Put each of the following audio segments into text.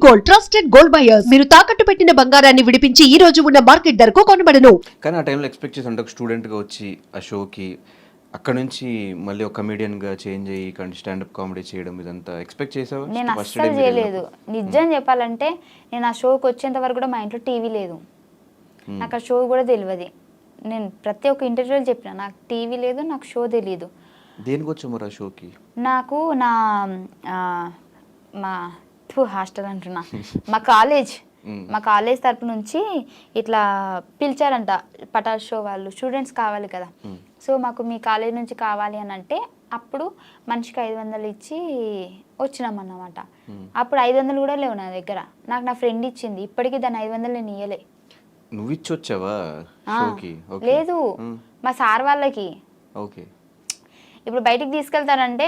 Gold trusted gold buyers మీరు తాకట్టు పెట్టిన బంగారాన్ని విడిపించి ఈ రోజు ఉన్న మార్కెట్ ధరకు కొనబడను. కానీ ఆ టైంలో ఎక్స్పెక్ట్ చేసి అంటే ఒక స్టూడెంట్గా వచ్చి ఆ షోకి అక్కడ నుంచి మళ్ళీ ఒక కమీడియన్గా చేంజ్ అయ్యి స్టాండప్ కామెడీ చేయడం ఇదంతా ఎక్స్పెక్ట్ చేసావా? నేను అస్సలు చేయలేదు. నిజం చెప్పాలంటే నేను ఆ షోకి వచ్చేంత వరకు కూడా మా ఇంట్లో టీవీ లేదు. నాకు ఆ షో కూడా తెలియదు. నేను ప్రతి ఒక్క ఇంటర్వ్యూలో చెప్పిన నాకు టీవీ లేదు, నాకు షో తెలియదు. దేనికి వచ్చాము ఆ షోకి? నాకు నా మా హాస్టల్ అంటున్నా మా కాలేజ్ తరపు నుంచి ఇట్లా పిలిచారంట. పటాస్ షో వాళ్ళు స్టూడెంట్స్ కావాలి కదా, సో మాకు మీ కాలేజ్ నుంచి కావాలి అని అంటే అప్పుడు మనిషికి 500 ఇచ్చి వచ్చినామన్నమాట. అప్పుడు 500 కూడా లేవు నా దగ్గర. నాకు నా ఫ్రెండ్ ఇచ్చింది. ఇప్పటికీ దాన్ని 500 నేను ఇయ్యలే. నువ్వు ఇచ్చి వచ్చావా షోకి? లేదు, మా సార్ వాళ్ళకి. ఓకే. ఇప్పుడు బయటికి తీసుకెళ్తారంటే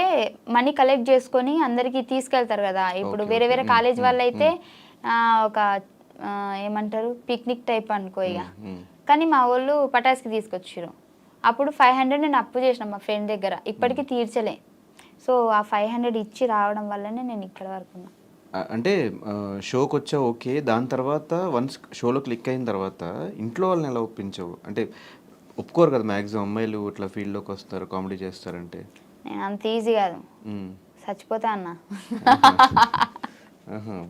మనీ కలెక్ట్ చేసుకొని అందరికి తీసుకెళ్తారు కదా. ఇప్పుడు వేరే వేరే కాలేజ్ వాళ్ళు అయితే ఒక ఏమంటారు పిక్నిక్ టైప్ అనుకో ఇక. కానీ మా వాళ్ళు పటాస్కి తీసుకొచ్చారు. అప్పుడు 500 నేను అప్పు చేసిన మా ఫ్రెండ్ దగ్గర, ఇప్పటికీ తీర్చలే. సో ఆ 500 ఇచ్చి రావడం వల్లనే నేను ఇక్కడ వరకు ఉన్నా. అంటే షోకి వచ్చా ఓకే, దాని తర్వాత వన్స్ షోలో క్లిక్ అయిన తర్వాత ఇంట్లో వాళ్ళని ఎలా ఒప్పించావు? అంటే ఒప్పుకోరు కదా మ్యాక్సిమం అమ్మాయిలు ఇట్లా ఫీల్డ్లోకి వస్తారు కామెడీ చేస్తారంటే. నేను అంత ఈజీ కాదు, చచ్చిపోతా అన్న.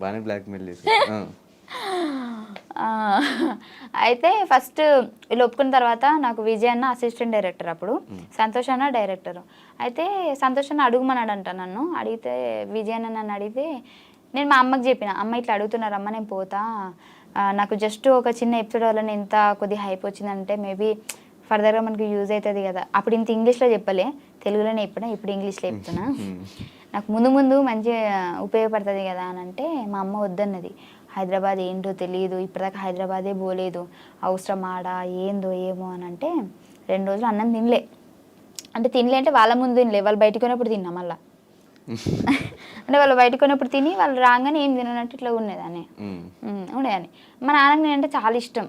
బాగానే బ్లాక్మెయిల్ చేసి. అయితే ఫస్ట్ వీళ్ళు ఒప్పుకున్న తర్వాత నాకు విజయ్ అన్న అసిస్టెంట్ డైరెక్టర్, అప్పుడు సంతోష్ అన్న డైరెక్టర్. అయితే సంతోష్ అన్న అడుగుమన్నాడంట నన్ను. అడిగితే విజయ్ అన్న నన్ను అడిగితే నేను మా అమ్మకి చెప్పిన, అమ్మ ఇట్లా అడుగుతున్నారమ్మ నేను పోతా, నాకు జస్ట్ ఒక చిన్న ఎపిసోడ్ వల్ల ఇంత కొద్దిగా హైప్ వచ్చిందంటే మేబీ ఫర్దర్గా మనకు యూజ్ అవుతుంది కదా. అప్పుడు ఇంత ఇంగ్లీష్లో చెప్పలే, తెలుగులోనే చెప్పినా, ఇప్పుడు ఇంగ్లీష్లో చెప్తున్నా. నాకు ముందు ముందు మంచిగా ఉపయోగపడుతుంది కదా అని అంటే మా అమ్మ వద్దన్నది. హైదరాబాద్ ఏంటో తెలియదు, ఇప్పటిదాకా హైదరాబాదే పోలేదు, అవసరం ఆడా ఏందో ఏమో అని అంటే 2 రోజులు అన్నం తినలే. అంటే తినలే అంటే వాళ్ళ ముందు తినలే, వాళ్ళు బయటకు పోయినప్పుడు తిన్నా మళ్ళా. అంటే వాళ్ళు బయటకు పోయినప్పుడు తిని వాళ్ళు రాగానే ఏం తిననట్టు ఇట్లా ఉండేదాన్ని. మా నాన్నకి నేనంటే చాలా ఇష్టం,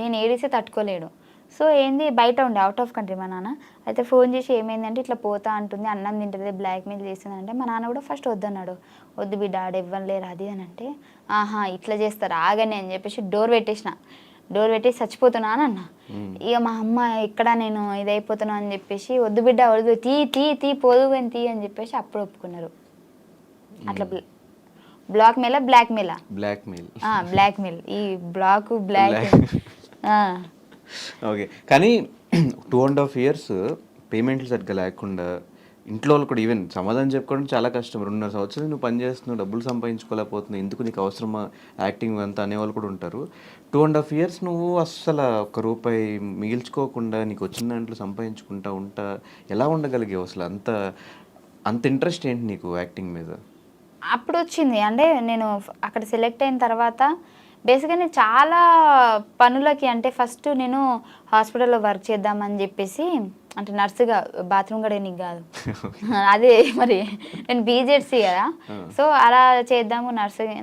నేను ఏడిస్తే తట్టుకోలేడు. సో ఏంది బయట ఉండే, అవుట్ ఆఫ్ కంట్రీ మా నాన్న. అయితే ఫోన్ చేసి ఏమైందంటే ఇట్లా పోతా అంటుంది, అన్నం తింటుంది, బ్లాక్మెయిల్ చేస్తుంది అంటే మా నాన్న కూడా ఫస్ట్ వద్దన్నాడు. వద్దు బిడ్డ ఆడ ఇవ్వలేరు అది అని అంటే, ఆహా ఇట్లా చేస్తారు ఆగని అని చెప్పేసి డోర్ పెట్టేసిన. డోర్ పెట్టేసి చచ్చిపోతున్నా అని అన్న. ఇక మా అమ్మ ఎక్కడ నేను ఇదైపోతున్నా అని చెప్పేసి వద్దు బిడ్డ వద్దు తీ తీ తీ పోదు అని తీ అని చెప్పేసి అప్పుడు ఒప్పుకున్నారు. అట్లా బ్లాక్మెయిల్ బ్లాక్మెయిల్ ఈ బ్లాక్ ఓకే. కానీ 2.5 years పేమెంట్లు సరిగ్గా లేకుండా ఇంట్లో వాళ్ళు కూడా ఈవెన్ సమాధానం చెప్పుకోవడం చాలా కష్టం. 2.5 సంవత్సరాలు నువ్వు పని చేస్తున్నావు, డబ్బులు సంపాదించుకోలేకపోతున్నావు, ఎందుకు నీకు అవసరమా యాక్టింగ్ అంతా అనేవాళ్ళు కూడా ఉంటారు. 2.5 years నువ్వు అస్సలు ₹1 మిగిల్చుకోకుండా నీకు వచ్చిన దాంట్లో సంపాదించుకుంటా ఎలా ఉండగలిగావు అసలు? అంత ఇంట్రెస్ట్ ఏంటి నీకు యాక్టింగ్ మీద? అప్పుడు వచ్చింది. అంటే నేను అక్కడ సెలెక్ట్ అయిన తర్వాత బేసిక్గా నేను చాలా పనులకి, అంటే ఫస్ట్ నేను హాస్పిటల్లో వర్క్ చేద్దామని చెప్పేసి, అంటే నర్సుగా, బాత్రూమ్ కడగనీకి కాదు, అదే మరి నేను బీజెడ్సీ కదా. సో అలా చేద్దాము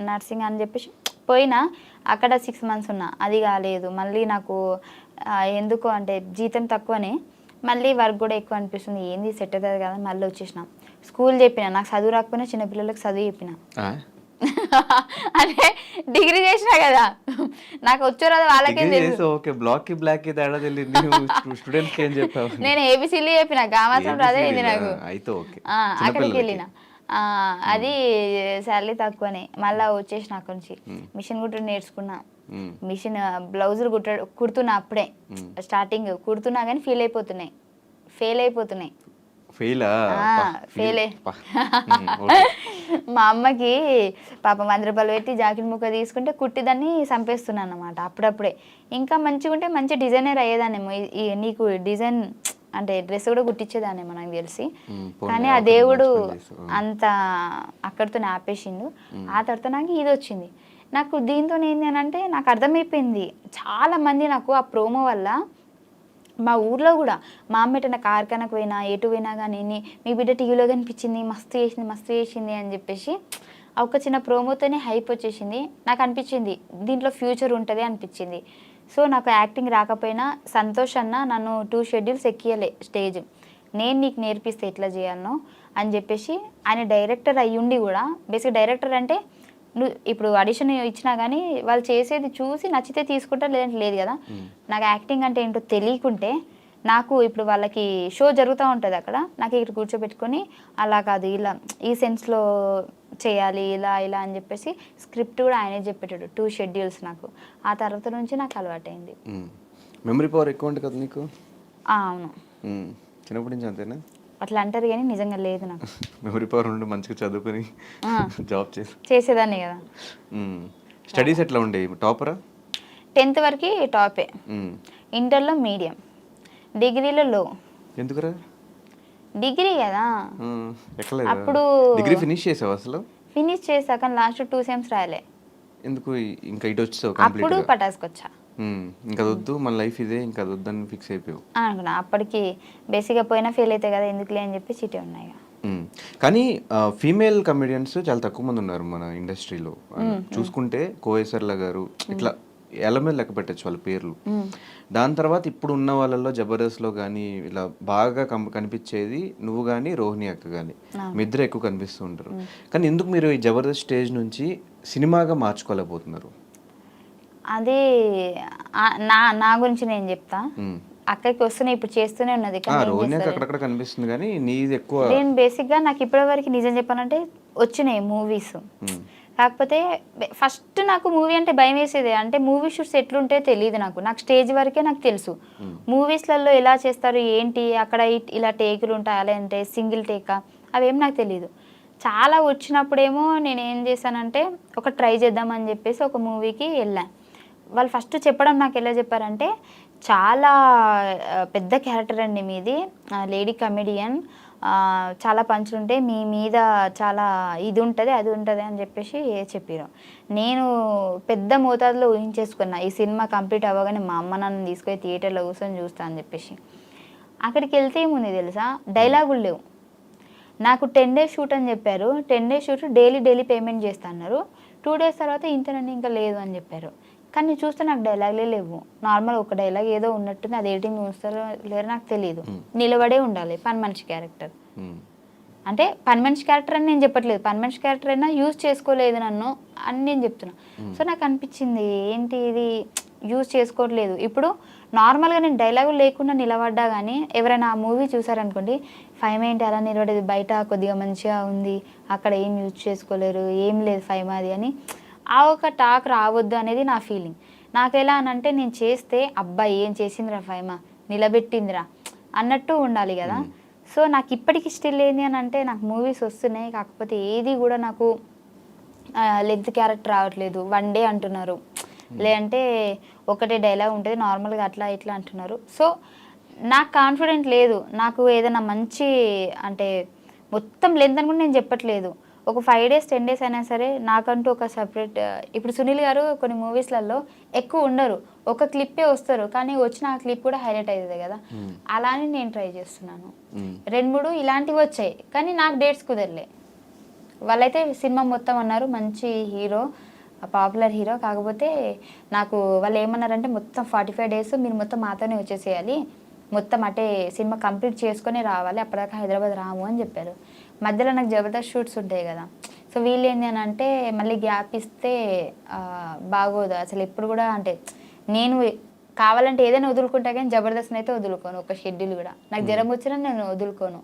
నర్సింగ్ అని చెప్పేసి పోయినా. అక్కడ 6 months ఉన్నా, అది కాలేదు. మళ్ళీ నాకు ఎందుకు అంటే జీతం తక్కువనే, మళ్ళీ వర్క్ కూడా ఎక్కువ అనిపిస్తుంది, ఏంది సెట్ అవుతుంది కదా, మళ్ళీ వచ్చేసిన. స్కూల్ చెప్పిన, నాకు చదువు రాకపోయినా చిన్నపిల్లలకు చదువు చెప్పిన. అంటే డిగ్రీ చేసినా కదా, నాకు వచ్చో రాదు వాళ్ళకే తెలుసు. నేను ఏబిసిలు చెప్పిన, మాత్రం రాదే ఇది నాకు. అక్కడికి వెళ్ళిన, అది శాలరీ తక్కువనే. మళ్ళీ వచ్చేసిన అక్కడి నుంచి. మిషన్ కుట్టడం నేర్చుకున్నా. మిషన్ బ్లౌజులు కుడుతున్నా అప్పుడే స్టార్టింగ్ కుడుతున్నా, కానీ ఫెయిల్ అయిపోతున్నాయి. మా అమ్మకి పాపం ₹100 పెట్టి జాకెట్ ముక్క తీసుకుంటే కుట్టి దాన్ని చంపేస్తున్నాను అన్నమాట అప్పుడప్పుడే. ఇంకా మంచిగా ఉంటే మంచి డిజైనర్ అయ్యేదాన్నేమో, నీకు డిజైన్ అంటే డ్రెస్ కూడా కుట్టించేదాన్నేమో నాకు తెలిసి. కానీ ఆ దేవుడు అంత అక్కడితో ఆపేసిండు. ఆ తర్వాత నాకు ఇది వచ్చింది. నాకు దీంతో ఏంటి అని అంటే నాకు అర్థమైపోయింది, చాలామంది నాకు ఆ ప్రోమో వల్ల మా ఊర్లో కూడా, మా అమ్మ ఎటైనా కార్ఖానకు పోయినా ఎటు పోయినా కానీ మీ బిడ్డ టీవీలో కనిపించింది, మస్తు చేసింది అని చెప్పేసి ఒక చిన్న ప్రోమోతోనే హైప్ వచ్చేసింది. నాకు అనిపించింది దీంట్లో ఫ్యూచర్ ఉంటుంది అనిపించింది. సో నాకు యాక్టింగ్ రాకపోయినా సంతోష్ అన్న నన్ను 2 schedules ఎక్కియలే స్టేజ్, నేను నీకు నేర్పిస్తే ఎట్లా చేయాలనో అని చెప్పేసి. ఆయన డైరెక్టర్ అయ్యుండి కూడా, బేసిక్ డైరెక్టర్ అంటే నువ్వు ఇప్పుడు ఆడిషన్ ఇచ్చినా కానీ వాళ్ళు చేసేది చూసి నచ్చితే తీసుకుంటారు, లేదంటే లేదు కదా. నాకు యాక్టింగ్ అంటే ఏంటో తెలియకుంటే నాకు ఇప్పుడు వాళ్ళకి షో జరుగుతూ ఉంటుంది అక్కడ, నాకు ఇక్కడ కూర్చోబెట్టుకొని అలా కాదు ఇలా ఈ సెన్స్లో చేయాలి ఇలా ఇలా అని చెప్పేసి స్క్రిప్ట్ కూడా ఆయనే చెప్పేటాడు, 2 షెడ్యూల్స్ నాకు. ఆ తర్వాత నుంచి నాకు అలవాటైంది. మెమరీ పవర్ ఎక్కువ ఉంటుంది కదా నీకు? అవును, చిన్నప్పటి నుంచి అంతేనా? అట్లా అంటారు కానీ నిజంగా లేదు నాకు. మెమరీ పవర్ ఉండి మంచిగా చదువుకొని జాబ్ చేసేదాన్ని కదా. స్టడీస్ ఎట్లా ఉండేవి? టాపరా? 10th వరకు టాపే, ఇంటర్లో మీడియం, డిగ్రీలో లో. ఎందుకురా? డిగ్రీ కదా ఎక్కలేదు. అప్పుడు డిగ్రీ ఫినిష్ చేసావు అసలు? ఫినిష్ చేసాక లాస్ట్ 2 సెమ్స్ రాయలే. ఎందుకు ఇంకా ఇటు వచ్చేసావు అప్పుడు కంప్లీట్? పటాస్కొచ్చా. ఇంకా వద్దు మన లైఫ్ ఇదే, ఇంకా వద్దని ఫిక్స్ అయిపోయావు అనుకున్నా. అప్పటికి బేసిక్గా పోయినా ఫెయిల్ అవుతాయి కదా ఎందుకులే అని చెప్పి చీటీ ఉన్నాయి. కానీ ఫీమేల్ కమెడియన్స్ చాలా తక్కువ మంది ఉన్నారు మన ఇండస్ట్రీలో. చూసుకుంటే కోయేసర్ల గారు ఇట్లా ఎలమే లెక్క పెట్టచ్చు వాళ్ళ పేర్లు. దాని తర్వాత ఇప్పుడు ఉన్న వాళ్ళలో జబర్దస్త్లో కానీ ఇలా బాగా కనిపించేది నువ్వు కానీ రోహిణి అక్క కానీ, మీ ఇద్దరు ఎక్కువ కనిపిస్తూ ఉంటారు. కానీ ఎందుకు మీరు ఈ జబర్దస్త్ స్టేజ్ నుంచి సినిమాగా మార్చుకోలేకపోతున్నారు? అది నా గురించి నేను చెప్తా. అక్కడికి వస్తున్నాయి, ఇప్పుడు చేస్తూనే ఉన్నది. రోహిణి అక్క అక్కడక్కడ కనిపిస్తుంది కానీ నీది ఎక్కువ. నేను బేసిక్గా నాకు ఇప్పటివరకు నిజం చెప్పాలంటే వచ్చినాయి మూవీస్, కాకపోతే ఫస్ట్ నాకు మూవీ అంటే భయం వేసేది. అంటే మూవీ షూట్స్ ఎట్లుంటాయో తెలియదు నాకు స్టేజ్ వరకే నాకు తెలుసు. మూవీస్లలో ఎలా చేస్తారు ఏంటి, అక్కడ ఇలా టేకులు ఉంటాయి, అలా అంటే సింగిల్ టేకా, అవేం నాకు తెలియదు. చాలా వచ్చినప్పుడేమో నేను ఏం చేశానంటే ఒక ట్రై చేద్దామని చెప్పేసి ఒక మూవీకి వెళ్ళాను. వాళ్ళు ఫస్ట్ చెప్పడం నాకు ఎలా చెప్పారంటే, చాలా పెద్ద క్యారెక్టర్ అండి మీది, లేడీ కమెడియన్, చాలా పంచులు ఉంటాయి, మీ మీద చాలా ఇది ఉంటుంది అది ఉంటుంది అని చెప్పేసి చెప్పారు. నేను పెద్ద మోతాదులో ఊహించేసుకున్నా ఈ సినిమా కంప్లీట్ అవ్వగానే మా అమ్మ నన్ను తీసుకొని థియేటర్లో కూర్చొని చూస్తా అని చెప్పేసి. అక్కడికి వెళ్తే ఏముంది తెలుసా, డైలాగులు లేవు. నాకు 10 days షూట్ అని చెప్పారు. 10 days షూట్ డైలీ పేమెంట్ చేస్తా అన్నారు. 2 days తర్వాత ఇంతనండి ఇంకా లేదు అని చెప్పారు. కానీ చూస్తే నాకు డైలాగులే లేవు. నార్మల్ ఒక డైలాగ్ ఏదో ఉన్నట్టుంది, అది ఎడిటింగ్ చూస్తారో లేదో నాకు తెలియదు. నిలబడే ఉండాలి, పని మనిషి క్యారెక్టర్. అంటే పని మనిషి క్యారెక్టర్ అని నేను చెప్పట్లేదు, పని మనిషి క్యారెక్టర్ అయినా యూజ్ చేసుకోలేదు నన్ను అని నేను చెప్తున్నా. సో నాకు అనిపించింది ఏంటి ఇది యూజ్ చేసుకోవట్లేదు. ఇప్పుడు నార్మల్గా నేను డైలాగులు లేకుండా నిలబడ్డా కానీ ఎవరైనా ఆ మూవీ చూసారనుకోండి, 5 ఏంటి అలా నిలబడేది, బయట కొద్దిగా మంచిగా ఉంది, అక్కడ ఏం యూజ్ చేసుకోలేరు, ఏం లేదు 5 అది అని ఆ ఒక టాక్ రావద్దు అనేది నా ఫీలింగ్. నాకు ఎలా అనంటే నేను చేస్తే అబ్బాయి ఏం చేసిందిరా 5 నిలబెట్టిందిరా అన్నట్టు ఉండాలి కదా. సో నాకు ఇప్పటికి స్టిల్ ఏంది అని అంటే నాకు మూవీస్ వస్తున్నాయి, కాకపోతే ఏది కూడా నాకు లెంత్ క్యారెక్టర్ రావట్లేదు. 1 day అంటున్నారు, లేదంటే ఒకటే డైలాగ్ ఉంటుంది నార్మల్గా అట్లా ఇట్లా అంటున్నారు. సో నాకు కాన్ఫిడెంట్ లేదు. నాకు ఏదైనా మంచి అంటే మొత్తం లెంత్ అని కూడా నేను చెప్పట్లేదు, ఒక 5 days 10 days అయినా సరే నాకంటూ ఒక సపరేట్. ఇప్పుడు సునీల్ గారు కొన్ని మూవీస్లలో ఎక్కువ ఉండరు, ఒక క్లిప్పే వస్తారు, కానీ వచ్చిన ఆ క్లిప్ కూడా హైలైట్ అవుతుంది కదా. అలానే నేను ట్రై చేస్తున్నాను. 2-3 ఇలాంటివి వచ్చాయి, కానీ నాకు డేట్స్ కుదరలే. వాళ్ళైతే సినిమా మొత్తం అన్నారు, మంచి హీరో, పాపులర్ హీరో. కాకపోతే నాకు వాళ్ళు ఏమన్నారంటే మొత్తం 45 days మీరు మొత్తం మాతోనే వచ్చేసేయాలి, మొత్తం అటే సినిమా కంప్లీట్ చేసుకొని రావాలి, అప్పటిదాకా హైదరాబాద్ రాము అని చెప్పారు. మధ్యలో నాకు జబర్దస్త్ షూట్స్ ఉంటాయి కదా. సో వీళ్ళు ఏంటి అని అంటే మళ్ళీ గ్యాప్ ఇస్తే బాగోదు అసలు. ఎప్పుడు కూడా అంటే నేను కావాలంటే ఏదైనా వదులుకుంటా కానీ జబర్దస్త్ అయితే వదులుకోను, ఒక షెడ్యూల్ కూడా. నాకు జ్వరం వచ్చినా నేను వదులుకోను.